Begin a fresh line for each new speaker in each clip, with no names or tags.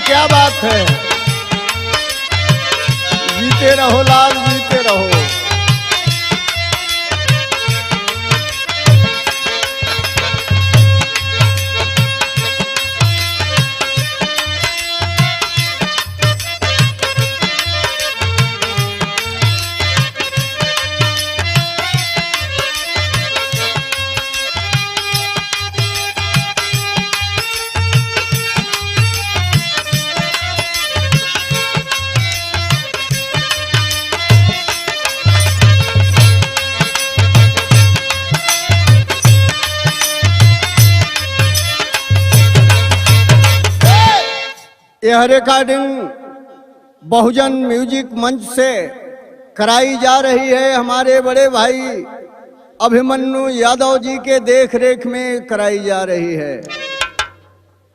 क्या बात है। जीते रहो लाल, जीते रहो। यह रिकॉर्डिंग बहुजन म्यूजिक मंच से कराई जा रही है। हमारे बड़े भाई अभिमन्यु यादव जी के देख रेख में कराई जा रही है।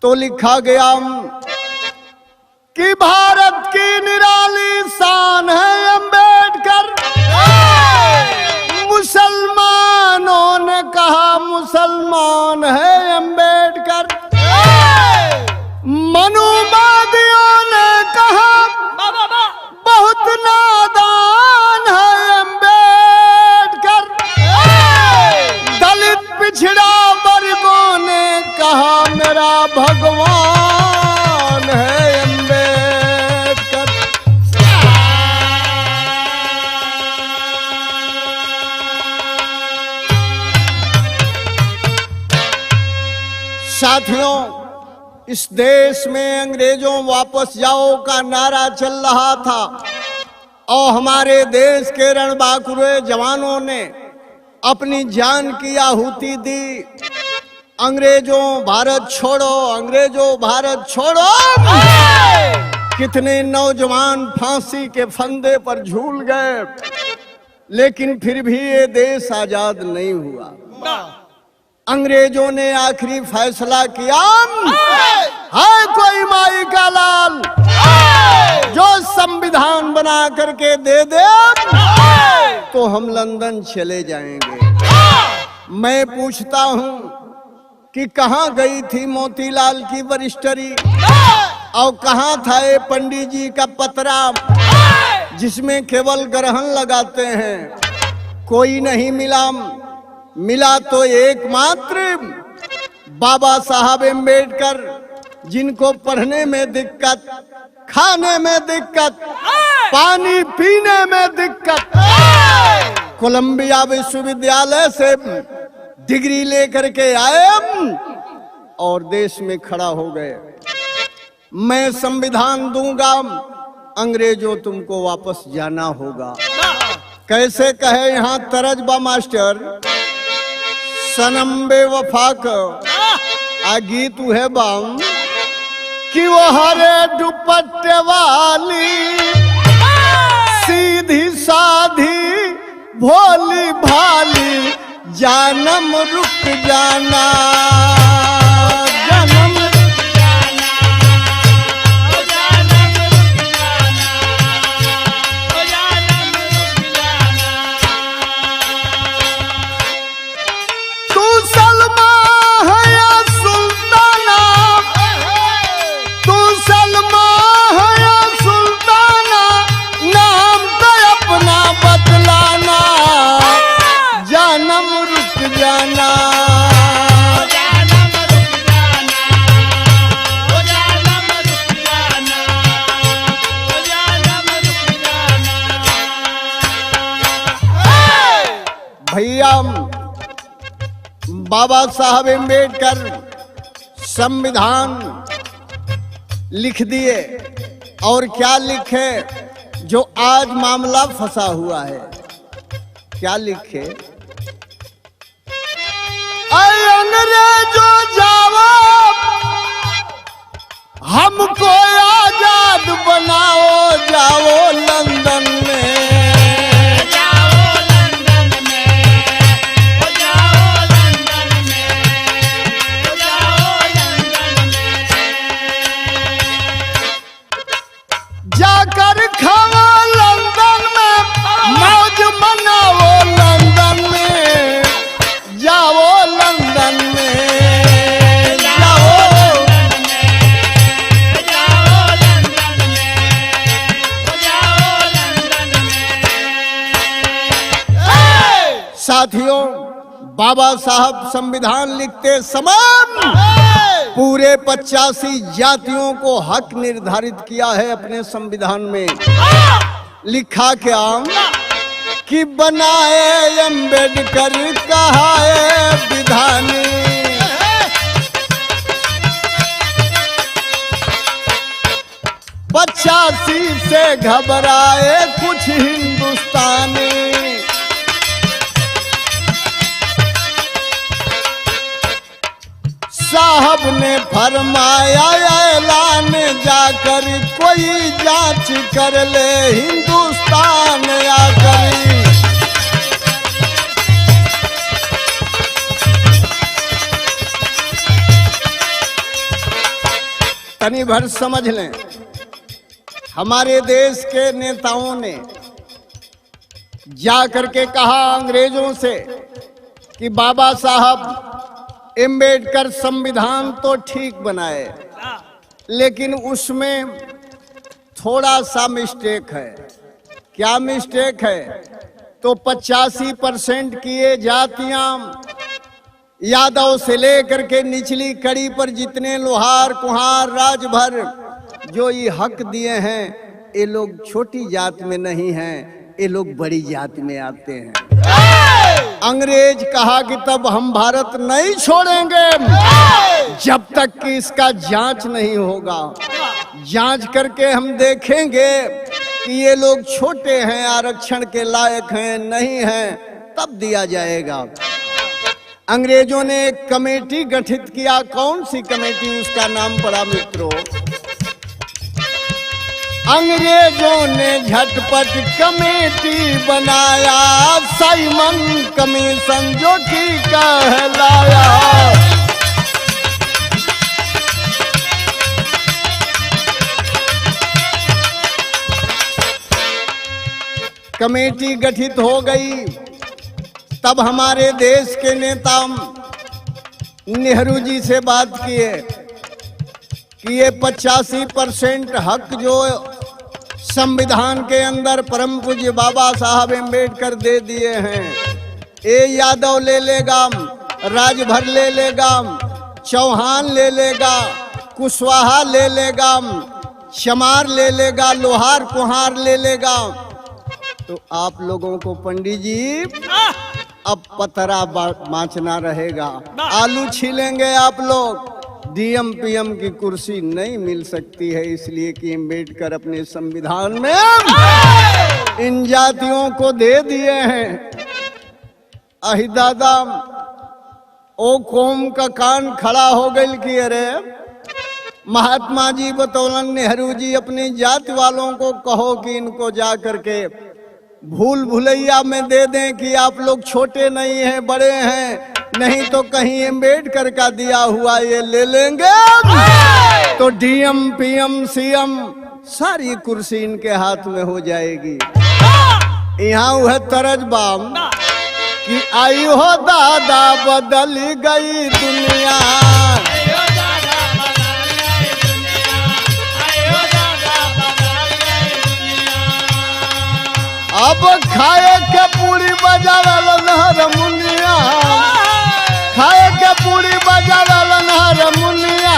तो लिखा गया कि भारत की निराली शान है अम्बेडकर। मुसलमानों ने कहा मुसलमान है अम्बेडकर। मनुवादियों ने कहा बहुत नादान है अम्बेडकर। दलित पिछड़ा वर्गों ने कहा मेरा भगवान है अम्बेडकर। साथियों, इस देश में अंग्रेजों वापस जाओ का नारा चल रहा था और हमारे देश के रणबांकुरे जवानों ने अपनी जान की आहुति दी। अंग्रेजों भारत छोड़ो, अंग्रेजों भारत छोड़ो। कितने नौजवान फांसी के फंदे पर झूल गए, लेकिन फिर भी ये देश आजाद नहीं हुआ। अंग्रेजों ने आखिरी फैसला किया, है कोई माई का लाल जो संविधान बना करके दे दे तो हम लंदन चले जाएंगे। मैं पूछता हूं कि कहां गई थी मोतीलाल की वरिष्ठरी और कहां था ये पंडित जी का पतरा जिसमें केवल ग्रहण लगाते हैं। कोई नहीं मिला। मिला तो एकमात्र बाबा साहब अम्बेडकर, जिनको पढ़ने में दिक्कत, खाने में दिक्कत, पानी पीने में दिक्कत, कोलंबिया विश्वविद्यालय से डिग्री लेकर के आए और देश में खड़ा हो गए। मैं संविधान दूंगा, अंग्रेजों तुमको वापस जाना होगा। कैसे कहे यहाँ तरजबा मास्टर, सनम बेवफा का आ गीत है बाम कि वो हरे दुपट्टे वाली सीधी साधी भोली भाली जानम रुक जाना, जानम रुक जाना, जानम रुक जाना, जानम रुक जाना। तू सलमा है या सुल्ताना, तू सलमा है या सुल्ताना, नाम तो अपना बदलाना, जानम रुक जाना, जानम रुक जाना, ओ जानम रुक जाना, ओ जानम रुक जाना। भैया बाबा साहब अम्बेडकर संविधान लिख दिए और क्या लिखे, जो आज मामला फंसा हुआ है। क्या लिखे, अंग्रेजों जाओ हमको आजाद बनाओ, जाओ लंदन में, जाओ लंदन में, जाओ लंदन में, जाओ लंदन में, जाकर खाओ लंदन में, मौज मनाओ लंदन में, जाओ लंदन में, जाओ लंदन में, जाओ साथियों, बाबा साहब संविधान लिखते समय पूरे 85 जातियों को हक निर्धारित किया है अपने संविधान में। लिखा क्या कि बनाए अम्बेडकर कहाए विधानी, 85 से घबराए कुछ हिंदुस्तानी। साहब ने फरमाया ऐलान जाकर कोई जांच कर ले हिंदुस्तान आकर। तनी भर समझ लें, हमारे देश के नेताओं ने जा करके कहा अंग्रेजों से कि बाबा साहब अम्बेडकर संविधान तो ठीक बनाए, लेकिन उसमें थोड़ा सा मिस्टेक है। क्या मिस्टेक है? तो 85% की ये जातियां, यादव से लेकर के निचली कड़ी पर जितने लोहार कुम्हार राजभर जो ये हक दिए हैं, ये लोग छोटी जात में नहीं हैं, ये लोग बड़ी जात में आते हैं। अंग्रेज कहा कि तब हम भारत नहीं छोड़ेंगे जब तक कि इसका जांच नहीं होगा। जांच करके हम देखेंगे कि ये लोग छोटे हैं, आरक्षण के लायक हैं, नहीं हैं, तब दिया जाएगा। अंग्रेजों ने एक कमेटी गठित किया। कौन सी कमेटी? उसका नाम पड़ा मित्रों, अंग्रेजों ने झटपट कमेटी बनाया, साइमन कमीशन जो कि कहलाया। कमेटी गठित हो गई। तब हमारे देश के नेता नेहरू जी से बात किए कि ये 85% हक जो संविधान के अंदर परम पूज्य बाबा साहब अम्बेडकर दे दिए हैं, ये यादव ले लेगा, राजभर ले लेगा, चौहान ले लेगा, कुशवाहा ले लेगा, चमार ले लेगा, लोहार कुम्हार ले लेगा। तो आप लोगों को पंडित जी अब पतरा बाँचना रहेगा, आलू छीलेंगे आप लोग। डीएम पीएम की कुर्सी नहीं मिल सकती है, इसलिए कि अम्बेडकर अपने संविधान में इन जातियों को दे दिए हैं। अहि दादा, ओ कौम का कान खड़ा हो गई कि अरे महात्मा जी बतौलन नेहरू जी अपनी जाति वालों को कहो कि इनको जा करके भूल भुलैया में दे दें कि आप लोग छोटे नहीं हैं, बड़े हैं, नहीं तो कहीं अम्बेडकर का दिया हुआ ये ले लेंगे तो डीएम पीएम सीएम सारी कुर्सी इनके हाथ में हो जाएगी। यहाँ वह तरज बाम कि आई हो दादा बदल गई दुनिया, अब खाए के पूरी बाजार लहर मुनिया, खाए के पूरी बाजार लहर मुनिया,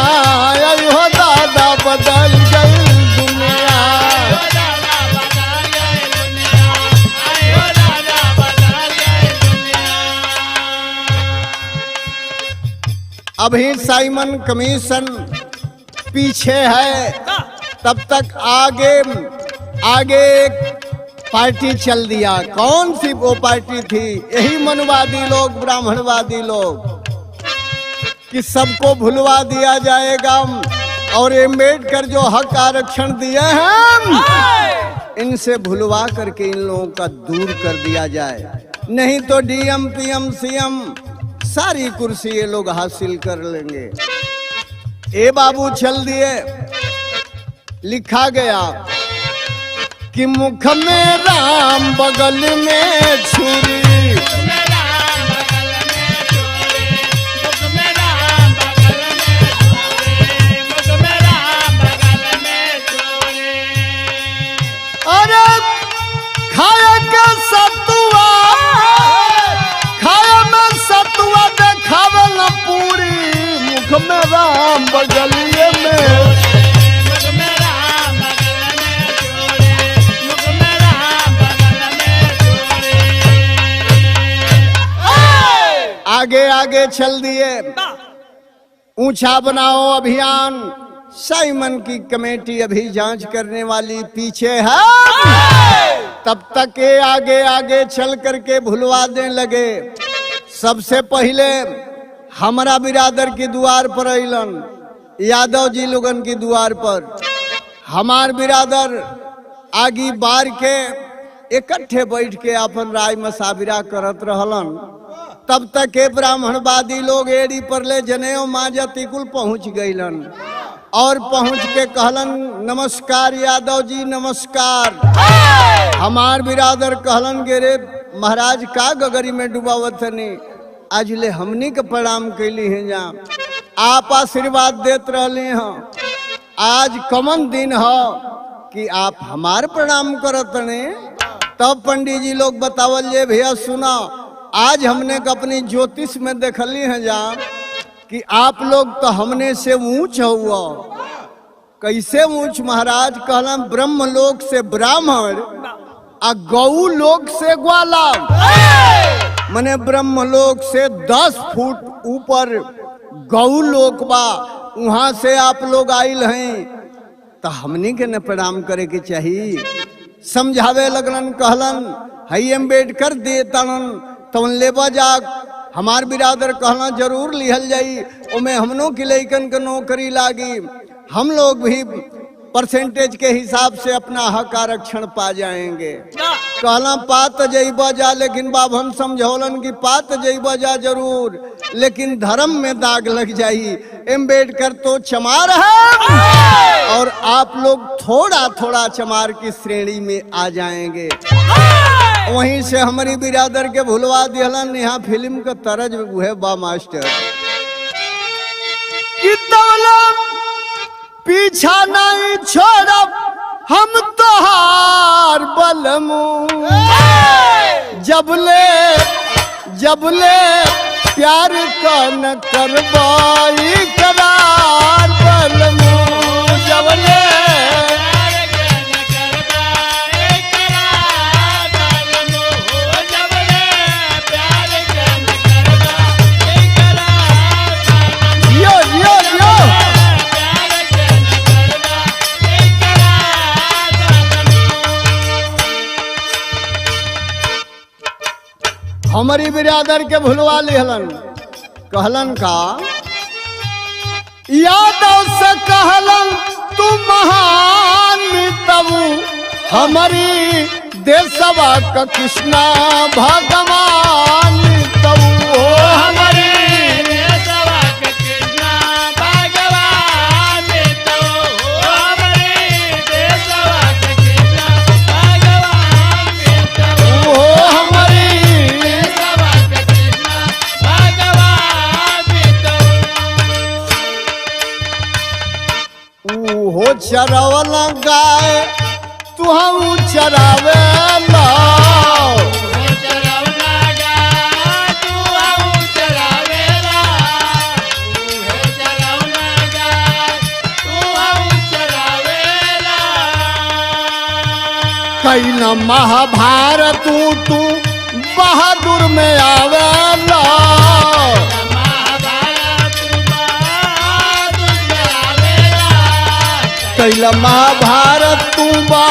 आई हो दादा बदल गई दुनिया। अभी साइमन कमीशन पीछे है, तब तक आगे एक पार्टी चल दिया। कौन सी वो पार्टी थी? यही मनवादी लोग, ब्राह्मणवादी लोग, कि सबको भुलवा दिया जाएगा और अम्बेडकर जो हक आरक्षण दिए हैं इनसे भुलवा करके इन लोगों का दूर कर दिया जाए, नहीं तो डीएम पीएम सीएम सारी कुर्सी ये लोग हासिल कर लेंगे। ए बाबू चल दिए। लिखा गया कि मुख में राम बगल में छुरी, अरे खाए के सतुआ, राम बगलिए में।
मुख में राम बगल में जोड़े, मुख में राम बगल में जोड़े।
आगे आगे चल दिए। ऊंचा बनाओ अभियान, साइमन की कमेटी अभी जांच करने वाली पीछे है। तब तक के आगे आगे चल करके भुलवा देने लगे। सबसे पहले हमारा बिरादर की द्वार पर अलन, यादव जी लोगन की द्वार पर। हमार बिरादर आगी बार के इकट्ठे बैठ के अपन राय मसाविरा करत रहलन। तब तक के ब्राह्मणवादी लोग एड़ी पर ले जनेऊ माजती कुल पहुंच गईलन और पहुंच के कहलन नमस्कार यादव जी नमस्कार। हमार बिरादर कहलन गे रे महाराज का गगरी में डुबावत नहीं, आज ले हमनी के प्रणाम कैली हैं जा, आप आशीर्वाद देत रहले हैं। आज कमन दिन हो कि आप हमार प्रणाम करत ने। तब पंडित जी लोग बतावल जे भैया सुना, आज हमने अपनी ज्योतिष में देखली है जा कि आप लोग तो हमने से ऊंच हुआ। कैसे ऊंच महाराज? कहला ब्रह्म लोक से ब्राह्मण आ गौ लोक से ग्वाला, मने ब्रह्म लोक से 10 फुट ऊपर गौ लोक बा, वहां से आप लोग आइल हैं तो हमनी के न प्रणाम करे के चाहिए। समझावे लगलन, कहलन हई अम्बेडकर देतन तो लेबा जा। हमार बिरादर कहना जरूर लिहल जाई, उमे हमनों की लइकन के नौकरी लागी, हम लोग भी परसेंटेज के हिसाब से अपना हक आरक्षण पा जाएंगे। कहला पात जइबा जा, लेकिन बाब हम समझौलन कि पात जइबा जा जरूर, लेकिन धर्म में दाग लग जाई। अम्बेडकर तो चमार है और आप लोग थोड़ा थोड़ा चमार की श्रेणी में आ जाएंगे। वहीं से हमारी बिरादर के भुलवा दिहलन। यहाँ फिल्म का तरज है बा मास्टर कि पीछा नहीं छोड़ब हम तोहार बलमू, जबले प्यार का न करबाई करार बलमू, जबले हमारी बिरादर के भुलवा लिहलन। कहलन का यादव से कहलन तू महान तबू, हमारी देशवा का कृष्णा भगवान तबू, हमारी
देशवा का कृष्णा भगवान तबू, हमारी देशवा का कृष्णा भगवान तबू, हमारी
हो चरावला गाय तू हम चरावे ला, कैला महाभारत तू बहादुर में आवेला, कैला महाभारत तू बा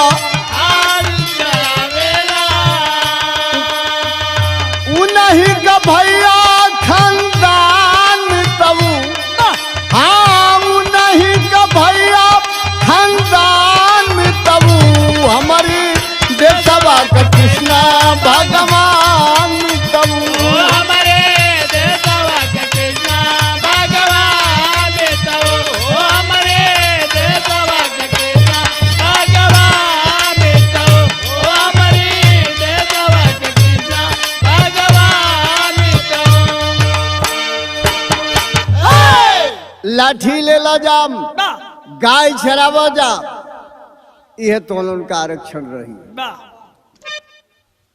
उन्हीं का भैया खानदान तबू, हाँ उन्हीं का भैया खानदान तबू, हमारी देशवा का कृष्णा भगवान तबू,
हमारे देशवा का कृष्णा भगवान तबू, हमारे देशवा का कृष्णा भगवान तबू, हमारे देशवा का कृष्णा भगवान तबू।
लाठी ले ला जाम गाय चरावा जा, यह तो उनका आरक्षण रही।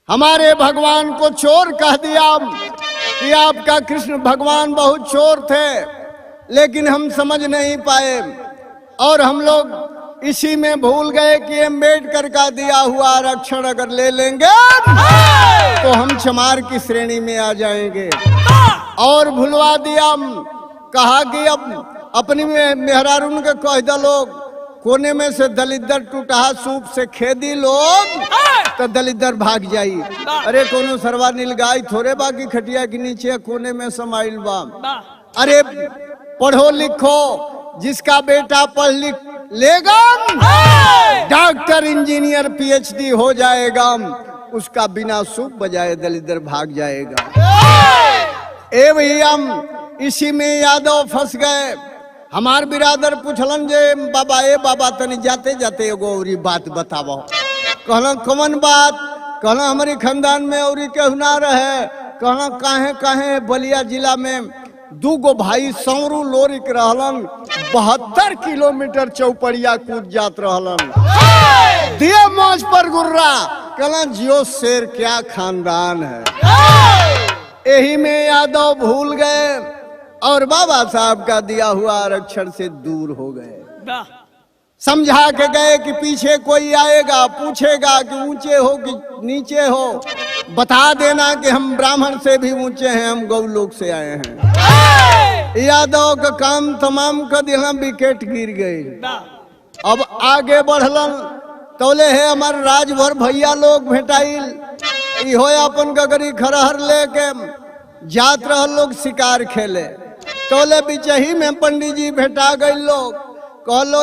हमारे भगवान को चोर कह दिया कि आपका कृष्ण भगवान बहुत चोर थे, लेकिन हम समझ नहीं पाए और हम लोग इसी में भूल गए कि अम्बेडकर का दिया हुआ आरक्षण अगर ले लेंगे तो हम चमार की श्रेणी में आ जाएंगे। और भुलवा दिया, कहा कि अब अपनी मेहरारून के कह दो लोग कोने में से दलिदर टूटा सूप से खेदी लोग तो दलिदर भाग जाई। अरे कोनो सरवा नीलगाय थोड़े बाकी खटिया के नीचे कोने में समाइल बा। अरे पढ़ो लिखो, जिसका बेटा पढ़ लिख लेगा डॉक्टर इंजीनियर पीएचडी हो जाएगा, उसका बिना सूप बजाए दलिदर भाग जाएगा। ए भैया इसी में यादव फंस गए। हमार बिरादर पूछलन जे बाबा ए बाबा तनी जाते जाते एगो औरी बात बतावो। कहला कौन बात? कहला हमारी खानदान में औरी केहू ना रहे। कहला काहे काहे बलिया जिला में दूगो भाई सौरू लोरिक रहलन, 72 किलोमीटर चौपड़िया कूद जात रहलन, दिए मौज पर गुर्रा। कहला जियो शेर क्या खानदान है। यही में यादव भूल गए और बाबा साहब का दिया हुआ आरक्षण से दूर हो गए। समझा के गए कि पीछे कोई आएगा पूछेगा कि ऊंचे हो कि नीचे हो, बता देना कि हम ब्राह्मण से भी ऊंचे हैं, हम गौलोक से आए हैं। यादव का काम तमाम कर दिया, विकेट गिर गई। अब आगे बढ़लन तौले है हमार राजभर भैया लोग भेटाइल, इहो अपन गगरी खरहर लेके जात रह लोग शिकार खेले। तोले बिचही में पंडित जी भेटा गए लोग। कहलो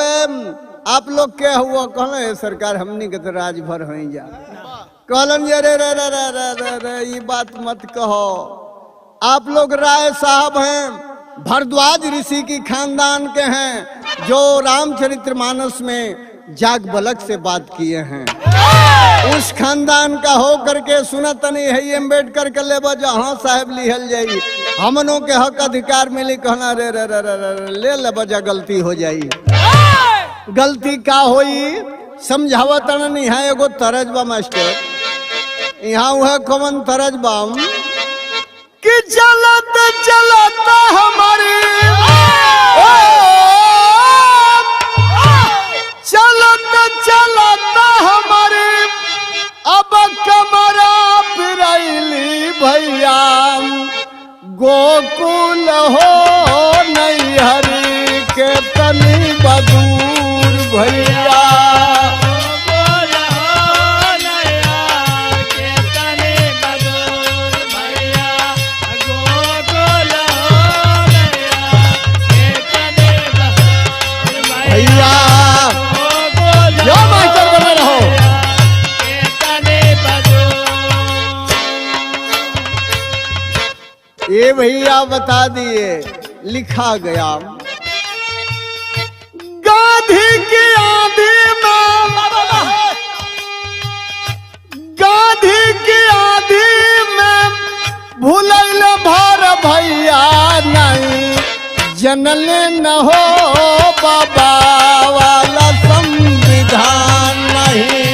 आप लोग क्या हुआ? कहलो सरकार हमनी के तो राजभर हो जा। कहलन ये रे रे रे रे रे रे रे ये बात मत कहो, आप लोग राय साहब हैं, भरद्वाज ऋषि की खानदान के हैं जो रामचरितमानस में जाग बलक से बात किए हैं। उस खानदान का हो करके सुनत नहीं है अम्बेडकर के ले जहाँ साहब लिहल जाई, हमनों के हक अधिकार मिली। कहना रे रे रे रे रे ले ले बजा गलती हो जाई। गलती का होई समझावत नहीं है। एगो तरजबा मास्टर यहाँ वह कौन तरजबा कि चलत चलत हमारी चलत चलत हमारी अब कमरा फिरैली भैया, गोकुल हो नैहरी के तनी बदूर भैया। ये भैया बता दिए लिखा गया, गांधी की आंधी में, गांधी की आंधी में भूलैल भर भैया नहीं, जनल न हो बाबा वाला संविधान नहीं।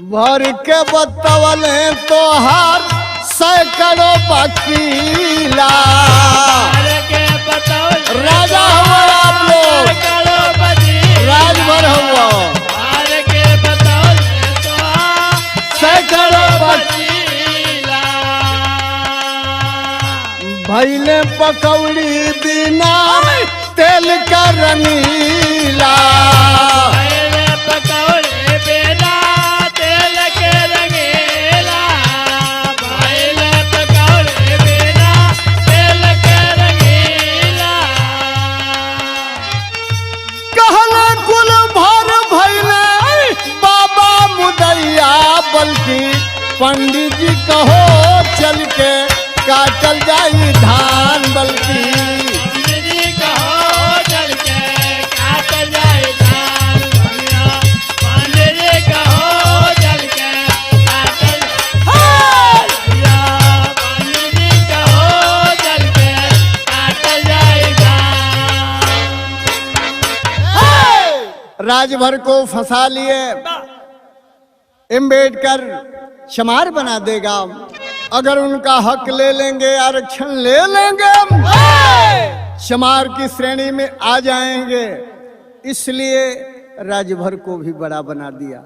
भर के बतवल तो हार सैकड़ों वकीला, राजा हुआ आप लोग, राजभर हुआ सैकड़ों वकीला, भैले पकौड़ी बिना तेल का रंगीला। बल्कि पंडित जी कहो चल के काटल जाई धान, बल्कि पंडित जी कहो चल के काटल जाई धान, पंडित जी कहो चल के काटल। राजभर को फंसा लिए। अम्बेडकर चमार बना देगा, अगर उनका हक ले लेंगे, आरक्षण ले लेंगे, चमार की श्रेणी में आ जाएंगे। इसलिए राजभर को भी बड़ा बना दिया।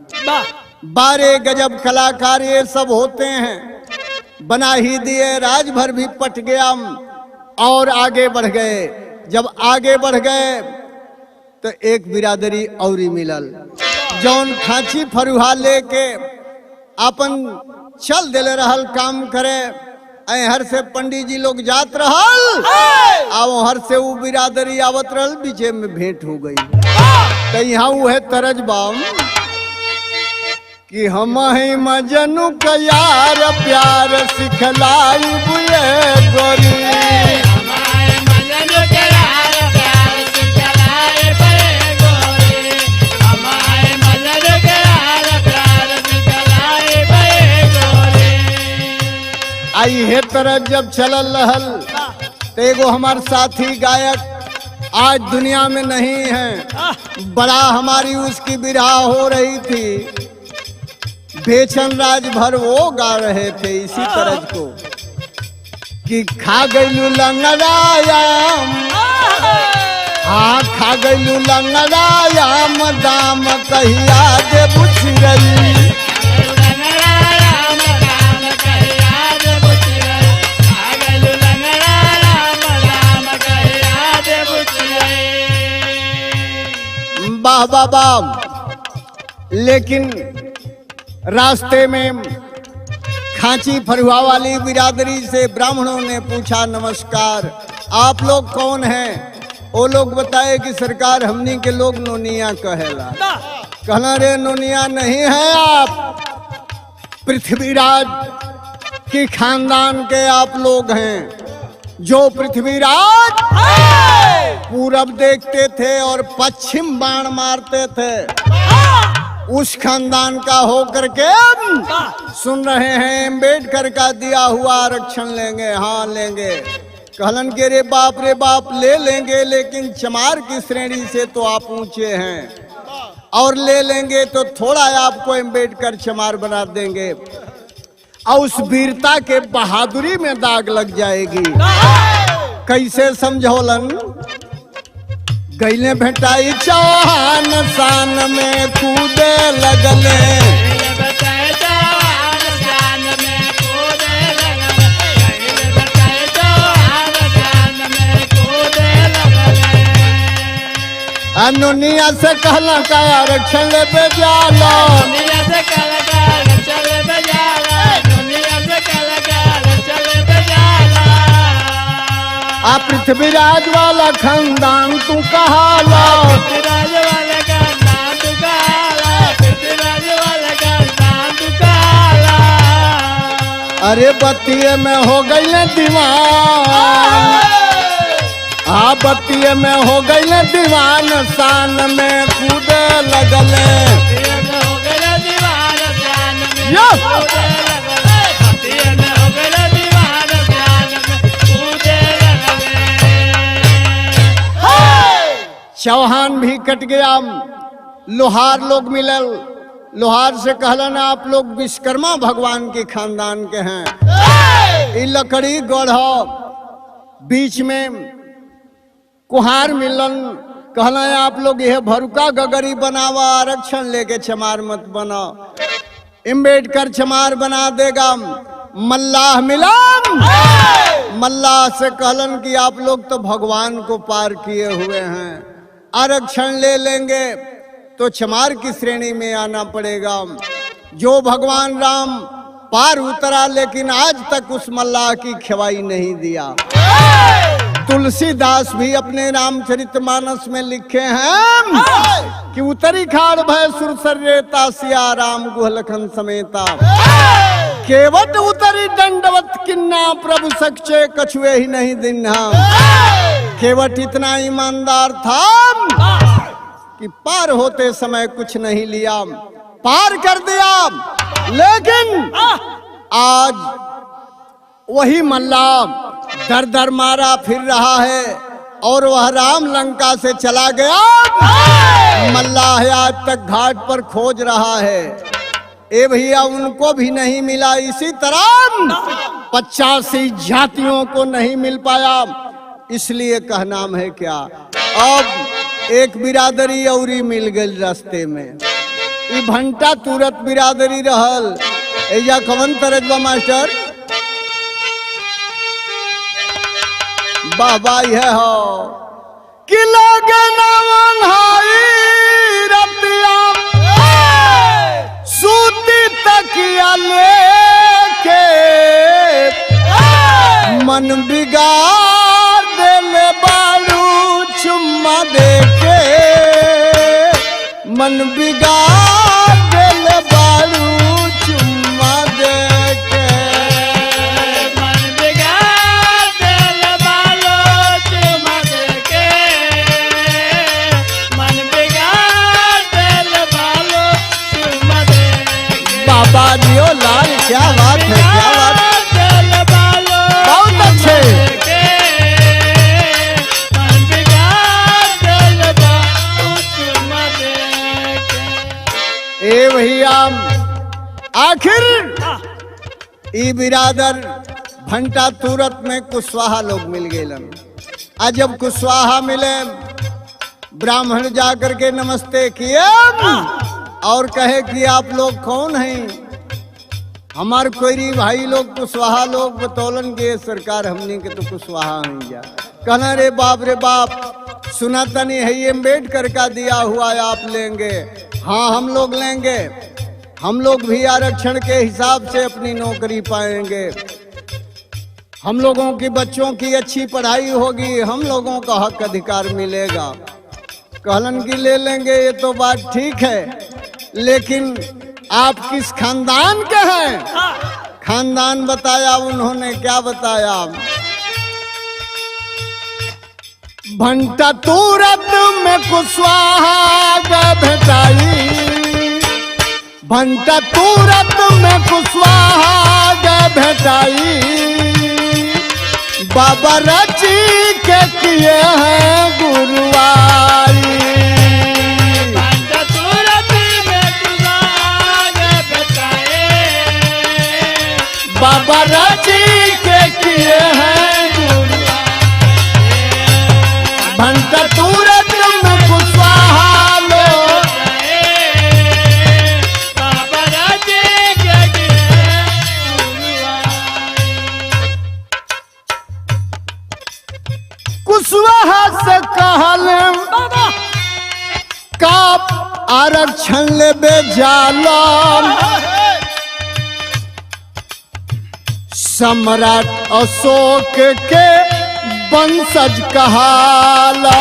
12 गजब कलाकार ये सब होते हैं, बना ही दिए। राजभर भी पट गया और आगे बढ़ गए। जब आगे बढ़ गए तो एक बिरादरी और मिलल, जौन खांची फरुहा लेके अपन चल दिले रहल काम करे। हर से पंडित जी लोग जात रहल, आओ हर से वो बिरादरी आवत रहल, बीचे में भेंट हो गई। तो यहाँ वो है तरज बाम कि हम ही मजनू का यार प्यार सिखलाई बुए गोरी। आई है तरह जब चलल रहल तो एगो हमार साथी गायक आज दुनिया में नहीं है, बड़ा हमारी उसकी विरहा हो रही थी। बेचन राजभर वो गा रहे थे इसी तरह को कि खा गईलू लंगड़ायाम, हाँ खा गईलू लंगड़ायाम, दाम कहिया दे बुझ रही। वाह वाह वाह। लेकिन रास्ते में खांची फरुहा वाली बिरादरी से ब्राह्मणों ने पूछा, नमस्कार, आप लोग कौन हैं? वो लोग बताए कि सरकार हमनी के लोग नोनिया कहेला। कहना रे नोनिया नहीं है, आप पृथ्वीराज की खानदान के आप लोग हैं। जो पृथ्वीराज पूरब देखते थे और पश्चिम बाण मारते थे, उस खानदान का होकर के सुन रहे हैं अम्बेडकर का दिया हुआ आरक्षण लेंगे। हाँ लेंगे। कहलन के रे बाप ले लेंगे, लेकिन चमार की श्रेणी से तो आप ऊंचे हैं, और ले लेंगे तो थोड़ा आपको अम्बेडकर चमार बना देंगे, और उस वीरता के बहादुरी में दाग लग जाएगी। कैसे समझौलन? गईले भेटाई चौहान शान में कूदे लगले। नोनिया से कहला का आरक्षण ले पे जाला, आ पृथ्वीराज वाला खानदान तू कहाला, अरे बत्तिये में हो गई दीवान, हाँ बत्तिये में हो गई दीवान, शान में कूदे लगले। चौहान भी कट गया, लोहार लोग मिलल। लोहार से कहलन आप लोग विश्वकर्मा भगवान के खानदान के हैं। ये लकड़ी गढ़ो, बीच में कुहार मिलन। कहला आप लोग यह भरुका गगरी बनावा, आरक्षण लेके चमार मत बना। अम्बेडकर चमार बना देगा। मल्लाह मिलन, मल्लाह से कहलन कि आप लोग तो भगवान को पार किए हुए हैं, आरक्षण ले लेंगे तो चमार की श्रेणी में आना पड़ेगा। जो भगवान राम पार उतरा, लेकिन आज तक उस मल्लाह की खवाई नहीं दिया। तुलसीदास भी अपने रामचरितमानस में लिखे हैं कि उतरी खाड़ भय सुरसर रेता, सिया राम गुहलखन समेता। केवट उतरी दंडवत किन्ना, प्रभु सच्चे कछुए ही नहीं दिन्हा। केवट इतना ईमानदार था कि पार होते समय कुछ नहीं लिया, पार कर दिया। लेकिन आज वही मल्लाह दर दर मारा फिर रहा है, और वह राम लंका से चला गया। मल्लाह आज तक घाट पर खोज रहा है। ए भैया उनको भी नहीं मिला। इसी तरह 85 जातियों को नहीं मिल पाया। इसलिए कहनाम है क्या, अब एक बिरादरी औरी मिल गई रास्ते में। ई भंटा तुरत बिरादरी रहल। एजा कवन तरजबा मास्टर बाबा यह हो कि लगे ना वंघाई रतिया सूती तकिया लेके मन बिगाड़ देले बालू चुम्मा देके मन बिगाड़ देले बालू चुम्मा देके
मन बिगाड़ देले बालू चुम्मा देके मन बिगाड़ देले बालू चुम्मा देके
बाबा दियो लाल क्या बात है, क्या बात है। बहुत अच्छे। ए भैया आखिर ई बिरादर भंटा तुरत में कुशवाहा लोग मिल गए। आज जब कुशवाहा मिले ब्राह्मण जाकर के नमस्ते किए और कहे कि आप लोग कौन हैं। हमार कोई भाई लोग कुशवाहा लोग बतौलन के सरकार हमने के तो कुशवाहा हैं जा। कहना रे बाप सुना तनी है ये अम्बेडकर का दिया हुआ आप लेंगे। हाँ हम लोग लेंगे, हम लोग भी आरक्षण के हिसाब से अपनी नौकरी पाएंगे। हम लोगों की बच्चों की अच्छी पढ़ाई होगी, हम लोगों का हक अधिकार मिलेगा। कहलन की ले लेंगे, ये तो बात ठीक है, लेकिन आप किस खानदान के हैं। खानदान बताया उन्होंने, क्या बताया, भंटा तुरत में कुशवाहा भेटाई, भंटा तुरत में कुशवाहा भेटाई, बाबा रची के किए हैं गुरुवाई। बाबा राजी के किए हैं भंटा तुरत में कुशवाहा लो।
बाबा राजी के किए
कुशवाहा से कहल का आरक्षण लेबे जाला, सम्राट अशोक के वंशज कहाला,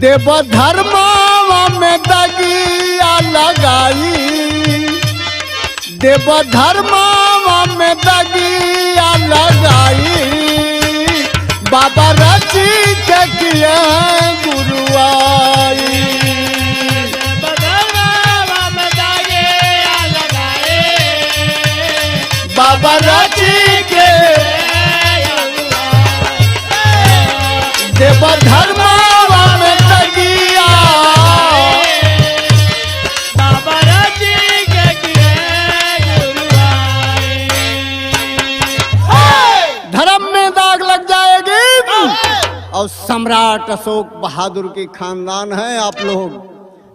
देव धर्मा में दगिया लगाई, देव धर्मा में दगिया लगाई, बाबा रची के किए गुरुआई। बाबा राजी के देव धर्मा में तगिया,
बाबा राजी के गुरुआई।
धर्म में दाग लग जाएगी। और सम्राट अशोक बहादुर की खानदान है आप लोग।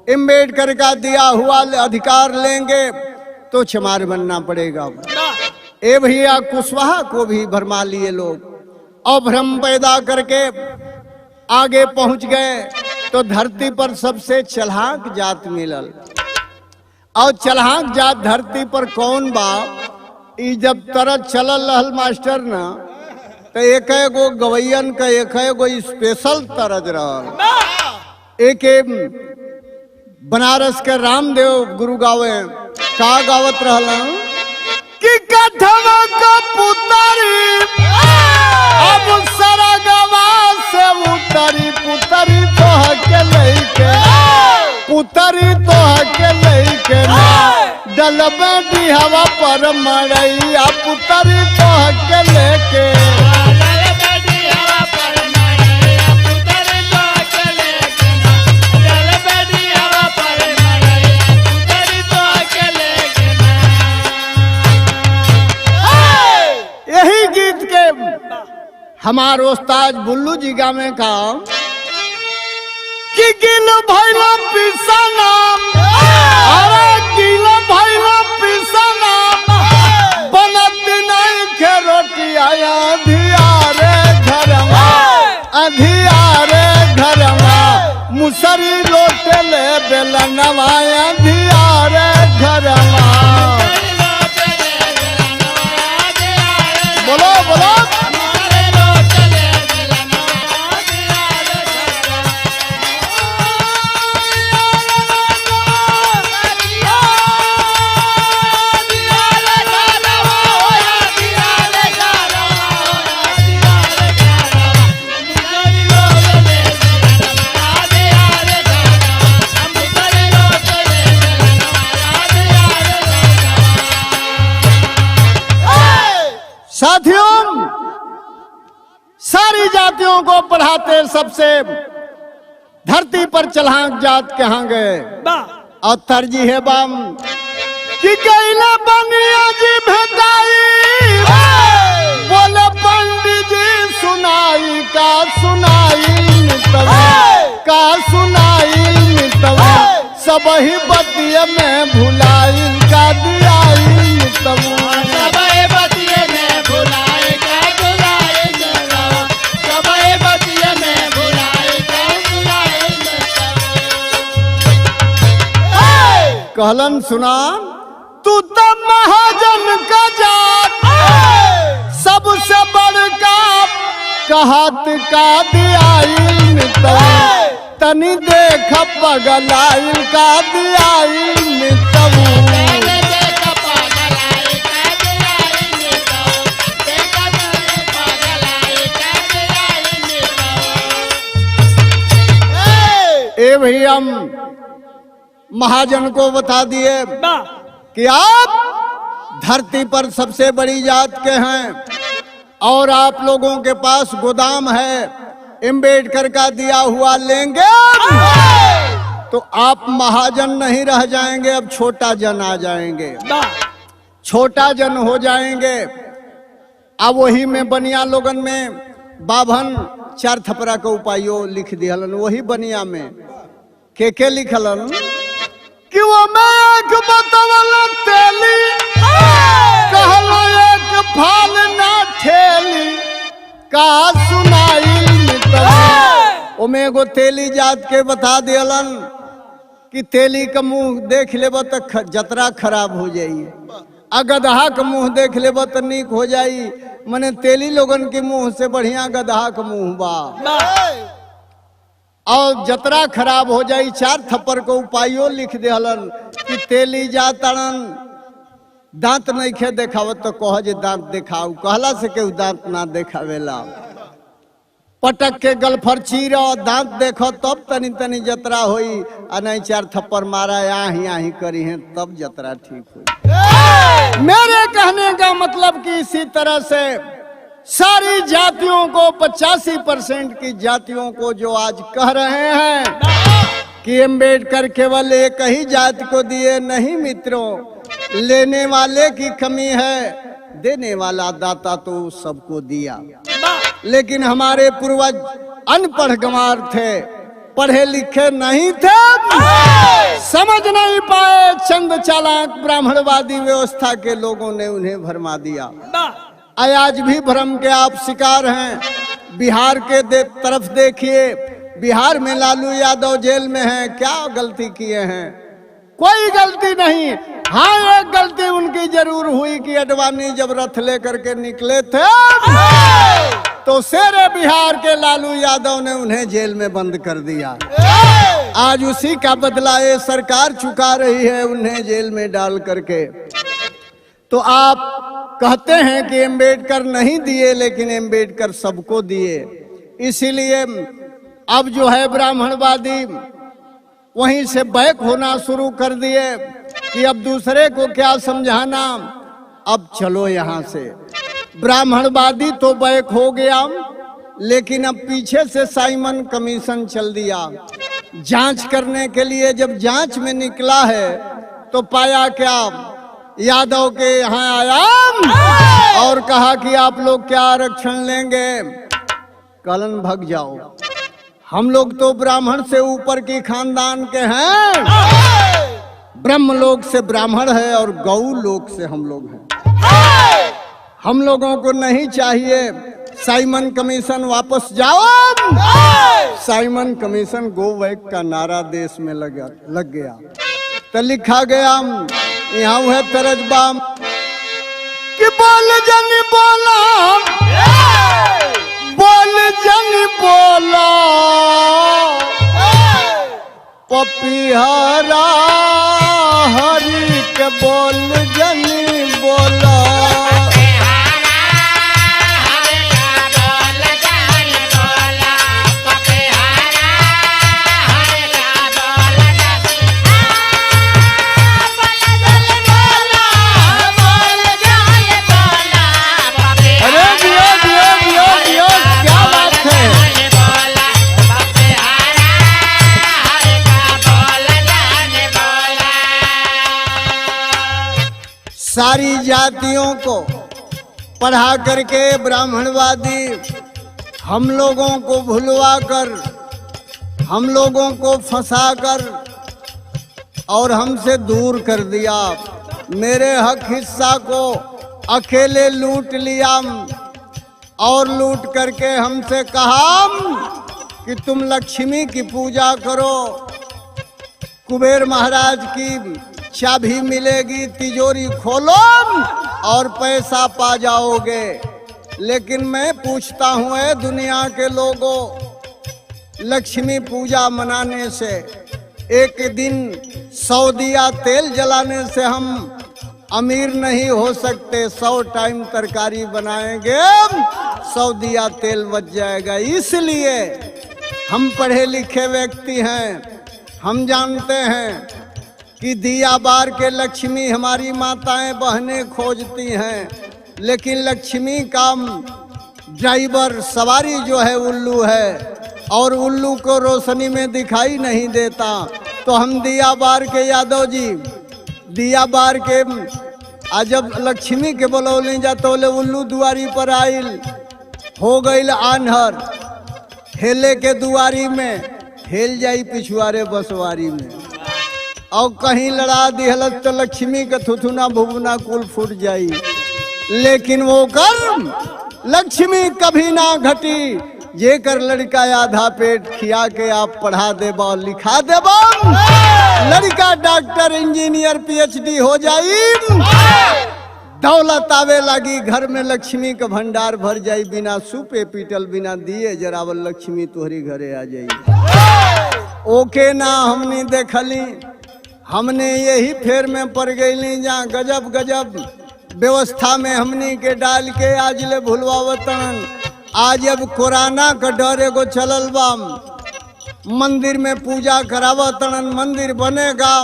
अम्बेडकर का दिया हुआ अधिकार लेंगे तो चमार बनना पड़ेगा। ए भैया कुशवाहा को भी भरमा लिए लोग और भ्रम पैदा करके आगे पहुंच गए तो धरती पर सबसे चलाक जात मिलल। और चलाक जात धरती पर कौन बा, ई जब तरह चलल रहल मास्टर ना, तो एक गो गवैयन का एक गो स्पेशल तरज रहल। एक बनारस के रामदेव गुरु गावे का गावत रहल कि कठवा का पुतरी अब सरगवा से उतरी, पुतरी तो के लेके, पुतरी तो के लेके डलबे हवा पर मरैया, पुतरी तो के लेके,
पुतरी
हमार उस्ताद बुल्लू जी गावे का कि गिल भैला पिसना, अरे गिल भैला पिसना, बनत नहीं के रोटी आया अधियारे घरमा, अधियारे घरमा, मुसरी लोटे ले बेलनवा अधियारे घरमा। बोलो बोलो। साथियों, सारी जातियों को पढ़ाते सबसे धरती पर चलाक जात कहाँ गए और तरजी है बम कि कैला बनिया जी भेटाई, बोले पंडित जी सुनाई का सुनाई मितवा, का सुनाई मितवा, सब ही बतिया में भुलाई का दियाई मितवा। कहलन सुना तू तो महाजन का जात, सबसे बड़का कहत का दियाई मितवा, तनी देख पगलाई का दियाई मितवा। ए भैया महाजन को बता दिए कि आप धरती पर सबसे बड़ी जात के हैं और आप लोगों के पास गोदाम है, अम्बेडकर का दिया हुआ लेंगे तो आप महाजन नहीं रह जाएंगे, अब छोटा जन आ जाएंगे, छोटा जन हो जाएंगे। अब वही में बनिया लोगन में बाभन चार थपरा का उपायो लिख दिहलन, वही बनिया में के लिखलन कि वो मैं एक बतवला तेली, कहलो एक फाल ना ठेली, का सुनाई मितवा। ओमे एगो तेली जात के बता दियलन कि तेली का मुंह देख लेब तो जतरा खराब हो जाई, आ गदहा का मुंह देख लेब तो नीक हो जाई। मने तेली लोगन के मुंह से बढ़िया गदहा का मुंह बा और जतरा खराब हो जाई। चार थप्पड़ को उपायो लिख देहलन कि तेली जातड़न दांत नहीं खे देखावत तो कह जे दांत देखाऊ, कहला से केहू दांत ना देखावेला। पटक के गलफर चीरो दांत देखो तब तनी तनी जतरा होई, आ नहीं चार थप्पड़ मारा आही करी है तब जतरा ठीक हुई। मेरे कहने का मतलब कि इसी तरह से सारी जातियों को 85% की जातियों को जो आज कह रहे हैं कि अम्बेडकर केवल एक ही जाति को दिए, नहीं मित्रों, लेने वाले की कमी है, देने वाला दाता तो सबको दिया। लेकिन हमारे पूर्वज अनपढ़ गंवार थे, पढ़े लिखे नहीं थे, समझ नहीं पाए, चंद चालाक ब्राह्मणवादी व्यवस्था के लोगों ने उन्हें भरमा दिया। आज भी भ्रम के आप शिकार हैं। बिहार के तरफ देखिए, बिहार में लालू यादव जेल में हैं, क्या गलती किए हैं? कोई गलती नहीं। हाँ, एक गलती उनकी जरूर हुई कि अडवाणी जब रथ लेकर के निकले थे तो शेरे बिहार के लालू यादव ने उन्हें जेल में बंद कर दिया। आज उसी का बदला ये सरकार चुका रही है, उन्हें जेल में डाल करके। तो आप कहते हैं कि अम्बेडकर नहीं दिए, लेकिन अम्बेडकर सबको दिए। इसीलिए अब जो है ब्राह्मणवादी वहीं से बैक होना शुरू कर दिए कि अब दूसरे को क्या समझाना, अब चलो यहाँ से। ब्राह्मणवादी तो बैक हो गया, लेकिन अब पीछे से साइमन कमीशन चल दिया जांच करने के लिए। जब जांच में निकला है तो पाया क्या, यादव के यहाँ आया और कहा कि आप लोग क्या आरक्षण लेंगे, कलन भग जाओ, हम लोग तो ब्राह्मण से ऊपर की खानदान के हैं, ब्रह्म लोक से ब्राह्मण है और गौ लोक से हम लोग हैं। हम लोगों को नहीं चाहिए साइमन कमीशन, वापस जाओ। साइमन कमीशन गो बैक का नारा देश में लग गया। तो लिखा गया यहाँ है तरजबा कि बोल जन बोला, बोल जन बोला, पपिहरा हरि के बोल जन बोला। सारी जातियों को पढ़ा करके ब्राह्मणवादी हम लोगों को भुलवा कर, हम लोगों को फंसा कर और हमसे दूर कर दिया। मेरे हक हिस्सा को अकेले लूट लिया और लूट करके हमसे कहा कि तुम लक्ष्मी की पूजा करो, कुबेर महाराज की चाबी मिलेगी, तिजोरी खोलो और पैसा पा जाओगे। लेकिन मैं पूछता हूँ ए दुनिया के लोगों, लक्ष्मी पूजा मनाने से, एक दिन 100 दिया तेल जलाने से हम अमीर नहीं हो सकते। 100 टाइम तरकारी बनाएंगे 100 दिया तेल बच जाएगा। इसलिए हम पढ़े लिखे व्यक्ति हैं, हम जानते हैं कि दिया बार के लक्ष्मी हमारी माताएं बहनें खोजती हैं, लेकिन लक्ष्मी का ड्राइवर सवारी जो है उल्लू है और उल्लू को रोशनी में दिखाई नहीं देता। तो हम दिया बार के यादव जी, दिया बार के जब लक्ष्मी के बोलौली जातोले उल्लू दुआरी पर आइल, हो गईल आन्हर, हेले के दुआरी में हेल जाई पिछुआरे बसवारी में, और कहीं लड़ा दिहलत तो लक्ष्मी के थुथुना भुवना कुल फूट जाई। लेकिन वो कर्म लक्ष्मी कभी ना घटी, ये कर लड़का आधा पेट खिया के आप पढ़ा देबा लिखा देबा, लड़का डॉक्टर इंजीनियर पीएचडी हो जाई, दौलत आवे लगी, घर में लक्ष्मी का भंडार भर जाई, बिना सूपे पीटल बिना दिए जरावल लक्ष्मी तोहरी घरे आ जाई। ओके ना हमने देखली, हमने यही फेर में पड़ गई जहाँ गजब गजब व्यवस्था में हमनी के डाल के आज ले भूलवावतन। आज अब कोरोना का डर एगो चलल बा, मंदिर में पूजा करावतन, मंदिर बनेगा,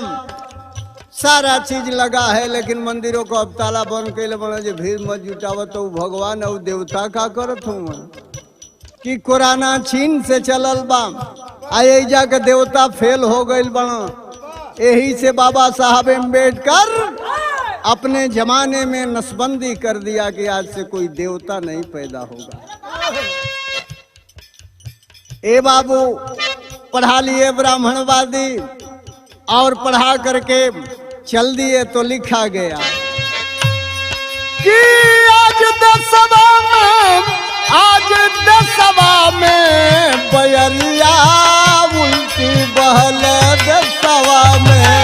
सारा चीज लगा है, लेकिन मंदिरों को अब ताला बंद कैले बना जो भीड़ मत जुटावत। तो भगवान और देवता का करत हूँ कि कोरोना चीन से चलल बा, आई जाके देवता फेल हो गई बना। यही से बाबा साहब अम्बेडकर अपने जमाने में नसबंदी कर दिया कि आज से कोई देवता नहीं पैदा होगा। ए बाबू पढ़ा लिए ब्राह्मणवादी और पढ़ा करके चल दिए तो लिखा गया कि आज दसवा में बयरिया उल्टी बहल दसवा में।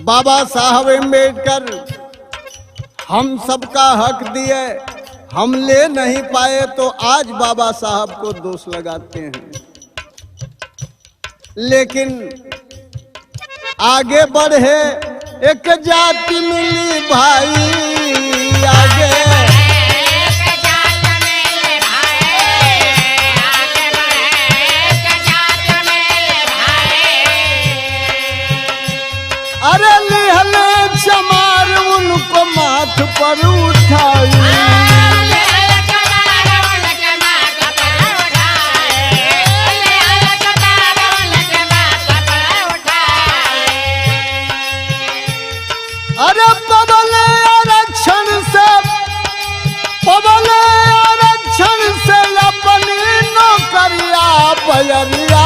बाबा साहब अम्बेडकर हम सबका हक दिए, हम ले नहीं पाए तो आज बाबा साहब को दोष लगाते हैं। लेकिन आगे बढ़े एक जाति मिली भाई, आगे अरे लिहले चमार उनको माथ पर उठाई। अरे पबले आरक्षण से अपनी नौकरिया बजरिया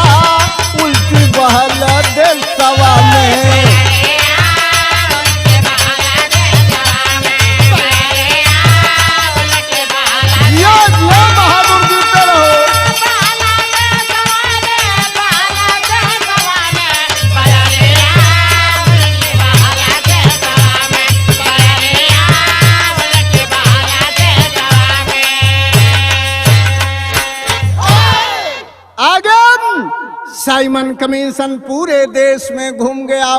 उल्टी बहल देशवा में। यो बहादुर जीते रहो। साइमन कमीशन पूरे देश में घूम गया।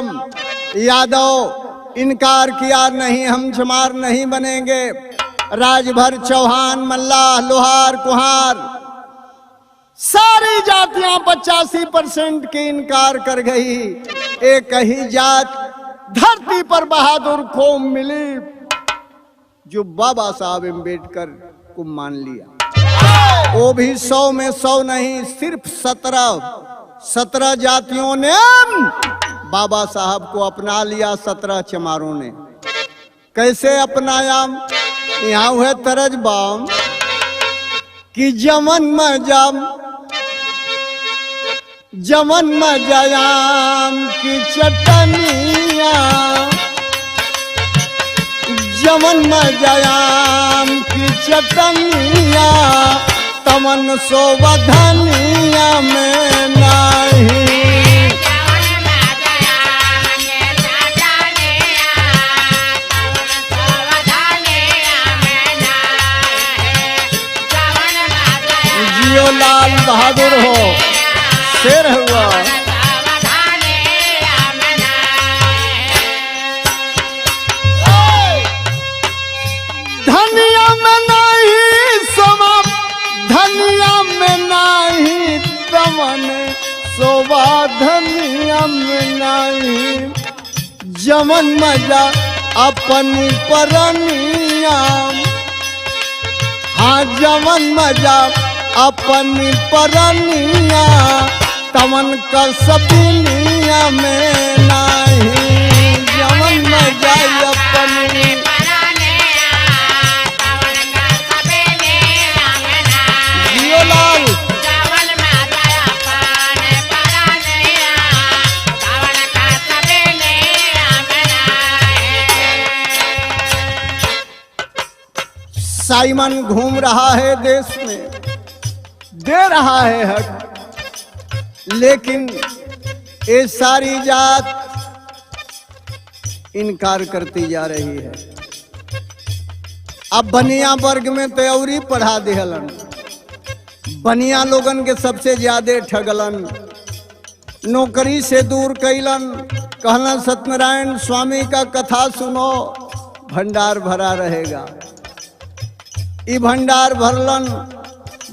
यादव इनकार किया, नहीं हम चमार नहीं बनेंगे। राजभर चौहान, मल्लाह, लोहार, कुहार सारी जातियां 85% की इनकार कर गई। एक ही जात धरती पर बहादुर कौम मिली जो बाबा साहब अम्बेडकर को मान लिया। वो भी 100 में 100 नहीं, सिर्फ 17 जातियों ने बाबा साहब को अपना लिया। 17 चमारों ने कैसे अपनाया? यहाँ हुए तरज बाम कि जमन में जयाम की चटनिया, जमन में जयाम की चटनिया, तमन सोवधनिया में नहीं। जियो लाल बहादुर हो, शेर हुआ। धनिया में नहीं समा, धनिया में नहीं तमन शोभा, धनिया में नहीं जमन मजा अपनी परनिया। हाँ जमन मजा अपनी परनिया, तमन का सपनिया में नहीं। जमन मजा अपनी साइमन घूम रहा है देश में, दे रहा है हक, लेकिन ये सारी जात इनकार करती जा रही है। अब बनिया वर्ग में तो और ही पढ़ा दिहलन, बनिया लोगन के सबसे ज्यादा ठगलन, नौकरी से दूर कैलन। कहना सत्यनारायण स्वामी का कथा सुनो, भंडार भरा रहेगा। ई भंडार भरलन,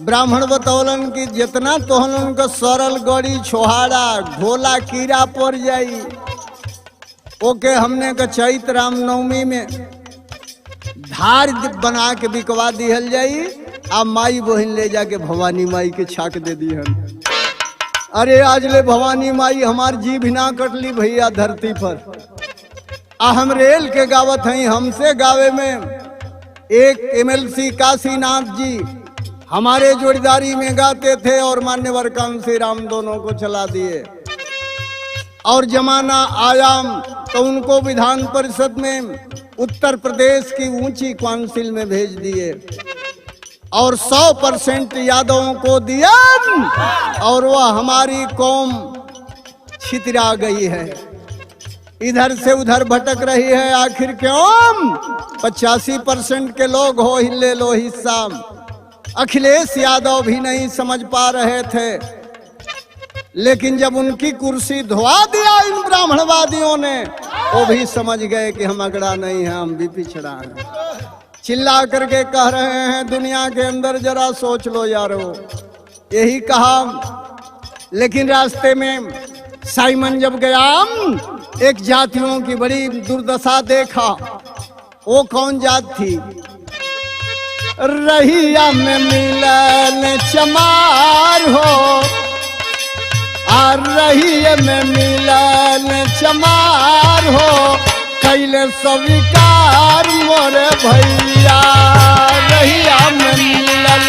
ब्राह्मण बतौलन कि जितना तोहन का सरल गड़ी छोहाड़ा घोला कीड़ा पड़ जाई, ओके हमने का चैत रामनवमी में धार बना के बिकवा दिहल जाई। आ माई बहन ले जाके भवानी माई के छाक दे दिहन। अरे आज ले भवानी माई हमार जीभ ना कटली भैया धरती पर। आ हम रेल के गावत हई, हमसे गावे में एक MLC काशीनाथ जी हमारे जोड़ीदारी में गाते थे और मान्यवर कांसी राम दोनों को चला दिए। और जमाना आया तो उनको विधान परिषद में उत्तर प्रदेश की ऊंची काउंसिल में भेज दिए और 100% यादवों को दिया और वह हमारी कौम छितरा गई है, इधर से उधर भटक रही है। आखिर क्यों? 85% के लोग हो हिले लो हिस्सा। अखिलेश यादव भी नहीं समझ पा रहे थे, लेकिन जब उनकी कुर्सी धुआ दिया इन ब्राह्मणवादियों ने, वो भी समझ गए कि हम अगड़ा नहीं हैं, हम भी पिछड़ा हैं। चिल्ला करके कह रहे हैं दुनिया के अंदर जरा सोच लो यारो, यही कहा। लेकिन रास्ते में साइमन जब गया एक जातियों की बड़ी दुर्दशा देखा। वो कौन जात थी? रहिया में मिलन चमार हो, और रहिया में मिलन चमार हो, कैले स्वीकार मोरे भैया। रहिया में मिलन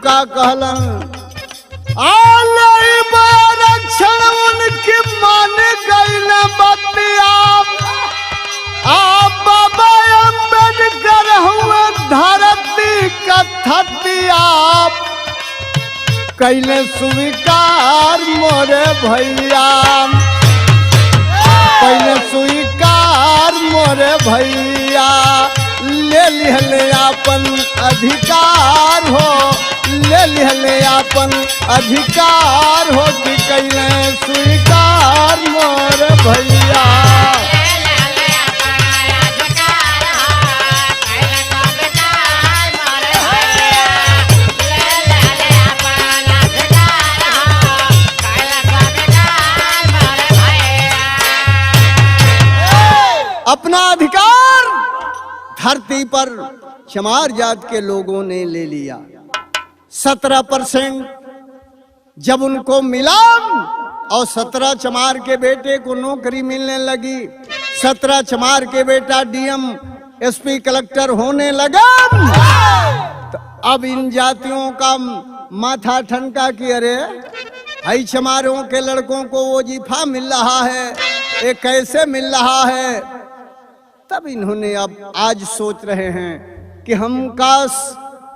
का कहलन आरक्षण उनकी मान गई न बतिया। आप बाबा अम्बेडकर हुए धरती का थतिया, कैले स्वीकार मोरे भैया। कैले स्वीकार मोरे भैया, ले लिहले अपन अधिकार हो, ले लिहले अपन अधिकार हो, कि कैले स्वीकार मोर भैया। अपना अधिकार धरती पर चमार जात के लोगों ने ले लिया। 17% जब उनको मिला और 17 चमार के बेटे को नौकरी मिलने लगी, 17 चमार के बेटा डीएम एसपी कलेक्टर होने लगा, तो अब इन जातियों का माथा ठनका कि अरे हई चमारों के लड़कों को वो वजीफा मिल रहा है, ये कैसे मिल रहा है। तब इन्होंने अब आज सोच रहे हैं कि हम काश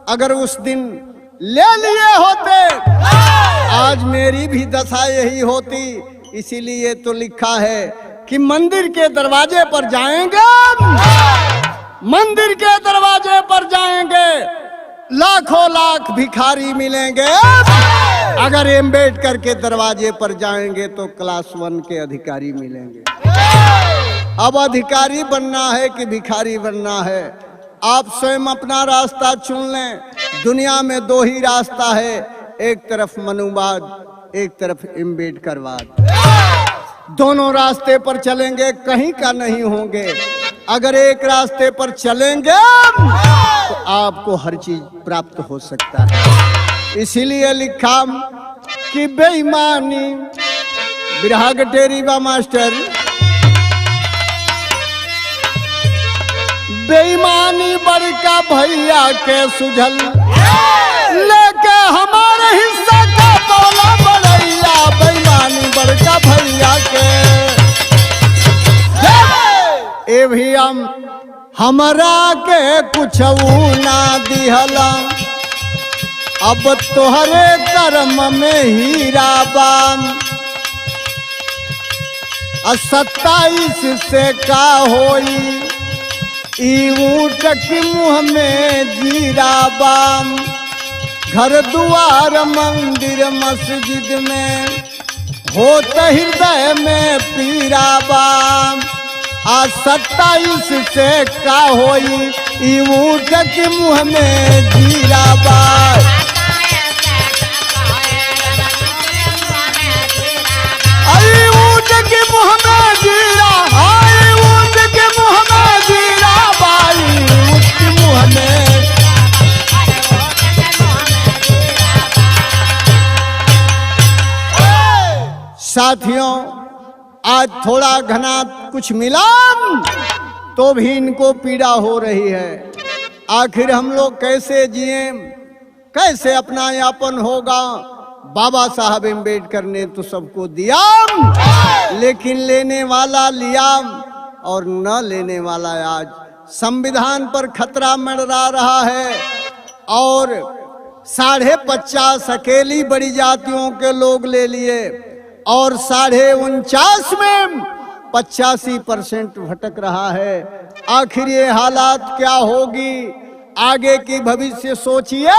अगर उस दिन ले लिए होते, आज मेरी भी दशा यही होती। इसीलिए तो लिखा है कि मंदिर के दरवाजे पर जाएंगे, मंदिर के दरवाजे पर जाएंगे, लाखों लाख भिखारी मिलेंगे। अगर अम्बेडकर के दरवाजे पर जाएंगे तो क्लास 1 के अधिकारी मिलेंगे। अब अधिकारी बनना है कि भिखारी बनना है, आप स्वयं अपना रास्ता चुन लें। दुनिया में 2 ही रास्ता है, एक तरफ मनुवाद, एक तरफ अम्बेडकरवाद। दोनों रास्ते पर चलेंगे, कहीं का नहीं होंगे। अगर एक रास्ते पर चलेंगे तो आपको हर चीज प्राप्त हो सकता है। इसीलिए लिखा कि बेईमानी बिरहा गटेरी बा मास्टर, बेईमानी बड़का भैया के सुझल, लेके हमारे हिस्सा का बोला बड़ैया। बेईमानी बड़का भैया के ए भी हमरा के कुछ ना दिहला, अब तोहरे कर्म में हीरा बाम। 27 से का होई, ऊँट के मुँह में जीरा बाम। घर द्वार मंदिर मस्जिद में होत हृदय में पीरा बाम। 27 से का होई, ऊँट के मुँह में जीरा बाम। ऊँट के मुँह में जीरा, ऊँट के मुँह में जीरा बाई, ऊँट के मुँह में। साथियों, आज थोड़ा घना कुछ मिला तो भी इनको पीड़ा हो रही है। आखिर हम लोग कैसे जिए, कैसे अपना यापन होगा। बाबा साहब अम्बेडकर ने तो सबको दिया, लेकिन लेने वाला लिया और न लेने वाला आज संविधान पर खतरा मंडरा रहा है। और 50.5 अकेली बड़ी जातियों के लोग ले लिए और 49.5 में 85% भटक रहा है। आखिर ये हालात क्या होगी, आगे की भविष्य सोचिए,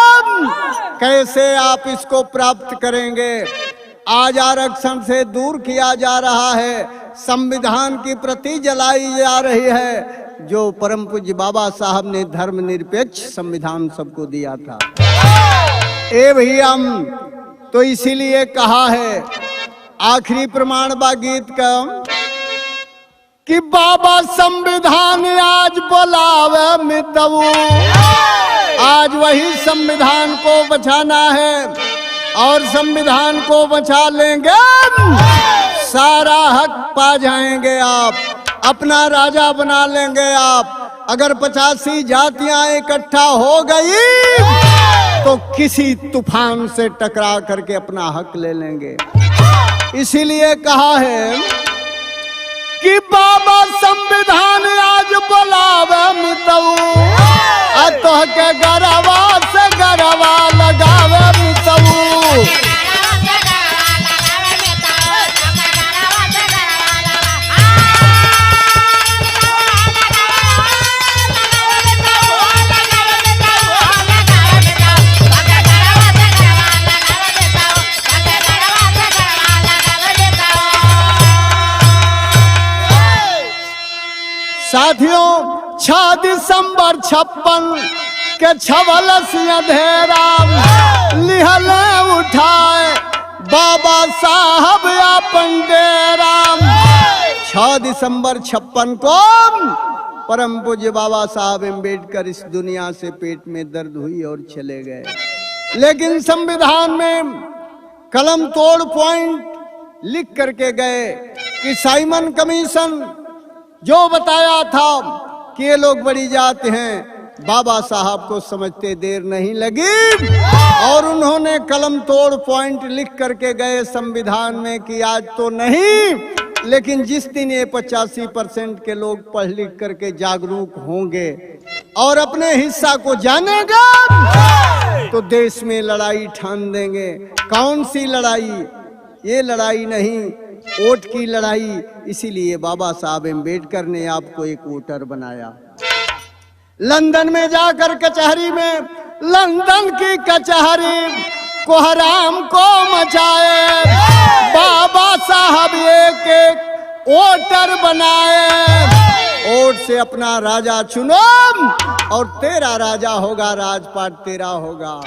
कैसे आप इसको प्राप्त करेंगे। आज आरक्षण से दूर किया जा रहा है, संविधान की प्रति जलाई जा रही है, जो परम पूज्य बाबा साहब ने धर्मनिरपेक्ष संविधान सबको दिया था। ए भैया, तो इसीलिए कहा है, आखिरी प्रमाण बा गीत का कि बाबा संविधान आज बुलावे मितऊ, आज वही संविधान को बचाना है और संविधान को बचा लेंगे, सारा हक पा जाएंगे आप, अपना राजा बना लेंगे आप। अगर 85 जातियां इकट्ठा हो गई तो किसी तूफान से टकरा करके अपना हक ले लेंगे। इसीलिए कहा है कि बाबा संविधान आज बुलावे मितऊ, अतः के गरवा से गरवा लगावे मितऊ। साथियों, 6 दिसंबर 56 के छवलस अंधेरा लिहल उठाए बाबा साहब अपन डेरा। 6 दिसंबर 56 को परम पूज्य बाबा साहब अम्बेडकर इस दुनिया से पेट में दर्द हुई और चले गए। लेकिन संविधान में कलम तोड़ पॉइंट लिख करके गए कि साइमन कमीशन जो बताया था कि ये लोग बड़ी जाति हैं, बाबा साहब को समझते देर नहीं लगी और उन्होंने कलम तोड़ पॉइंट लिख करके गए संविधान में कि आज तो नहीं, लेकिन जिस दिन ये 85% के लोग पढ़ लिख करके जागरूक होंगे और अपने हिस्सा को जानेगा तो देश में लड़ाई ठान देंगे। कौन सी लड़ाई? ये लड़ाई नहीं, वोट की लड़ाई। इसीलिए बाबा साहब अम्बेडकर ने आपको एक वोटर बनाया। लंदन में जाकर कचहरी में, लंदन की कचहरी को हराम को मचाए, बाबा साहब एक एक वोटर बनाए। वोट से अपना राजा चुनो और तेरा राजा होगा, राजपाट तेरा होगा।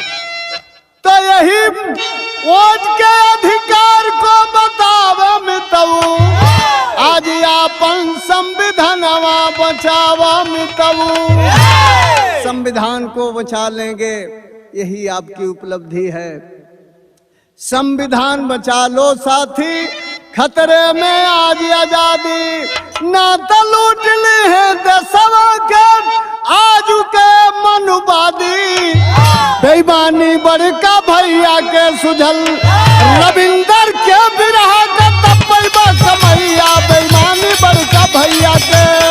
तो यही वोट के अधिकार को बतावे मितऊ, आज आपन संविधानवा बचावा मितऊ। संविधान को बचा लेंगे, यही आपकी उपलब्धि है। संविधान बचा लो साथी, खतरे में आज आजादी, ना तो लूट ली है दसवा के आज के मनुवादी। बेईमानी बड़का भैया के सुझल, रविंदर के बिरहा का तपैबा कमैया, बेईमानी बड़का भैया के।